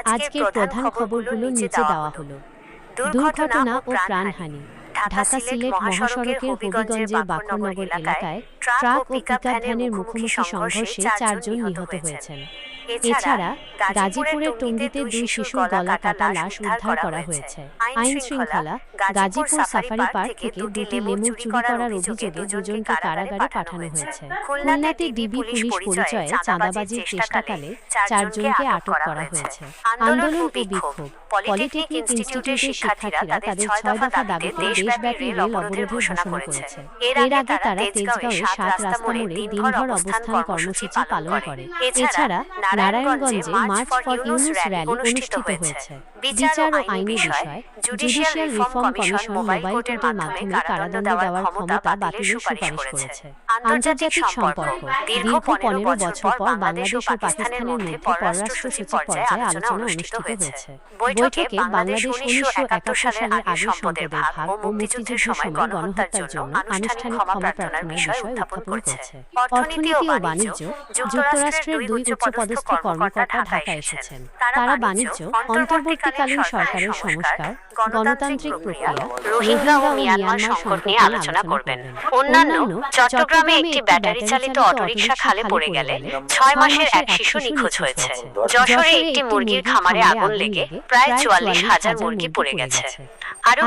আজকের প্রধান খবরগুলো নিচে দেওয়া হলো। দুর্ঘটনা ও প্রাণহানি। ঢাকা-সিলেট মহাসড়কের হবিগঞ্জের বাখরনগর এলাকায় ট্রাক ও পিকআপ ভ্যানের মুখোমুখি সংঘর্ষে 4 জন নিহত হয়েছেন। এছাড়া গাজীপুরের টঙ্গীতে 2 শিশুর গলা কাটা লাশ উদ্ধার করা হয়েছে। আইনশৃঙ্খলা। গাজীপুর সাফারি পার্ক থেকে 2টি লেমুর চুরি করার অভিযোগে 2 জনকে কারাগারে পাঠানো হয়েছে। খুলনাতে ডিবি পুলিশ পরিচয়ে চাঁদাবাজির চেষ্টাকালে 4 জনকে আটক করা হয়েছে। আন্দোলন ও বিক্ষোভ। পলিটেকনিক ইনস্টিটিউটের শিক্ষার্থীরা তাদের 6 দফা দাবিতে দেশব্যাপী রেল অবরোধের ঘোষণা করেছে। এর আগে তারা তেজগাঁওয়ে 7 রাস্তা মোড়ে দিনভর অবস্থান কর্মসূচি পালন করে। এছাড়া নারায়ণগঞ্জে মার্চ ফর ইউনুস র্যালি অনুষ্ঠিত হয়েছে। বিচার ও আইনি বিষয়। জুডিশিয়াল রিফর্ম কমিশন মোবাইল কোর্টের মাধ্যমে কারাদণ্ড দেওয়ার ক্ষমতা বাতিলের সুপারিশ করেছে। আন্তর্জাতিক সম্পর্ক। দীর্ঘ 15 বছর পর বাংলাদেশ ও পাকিস্তানের মধ্যে পররাষ্ট্র সচিব পর্যায়ে আলোচনা অনুষ্ঠিত হয়েছে। বৈঠকে বাংলাদেশ 1971 সালের আগে সম্পদের ভাগ ও মুক্তিযুদ্ধের সময় গণহত্যার জন্য আনুষ্ঠানিক ক্ষমা প্রার্থনার বিষয় উত্থাপন করেছে। অর্থনীতি ও বাণিজ্য। যুক্তরাষ্ট্রের 2 উচ্চপদস্থ কর্মকর্তা ঢাকায় এসেছেন। তারা বাণিজ্য, অন্তর্বর্তীকালীন সরকারের সংস্কার, গণতান্ত্রিক প্রক্রিয়া, রোহিঙ্গা ও মিয়ানমার সংকট নিয়ে আলোচনা করবেন। অন্যান্য, চট্টগ্রামে একটি ব্যাটারি চালিত অটোরিকশা খালে পড়ে গেলে 6 মাসের এক শিশু নিখোঁজ হয়েছে। যশোরে একটি মুরগির খামারে আগুন লেগে প্রায় 44,000 মুরগি পড়ে গেছে। আরো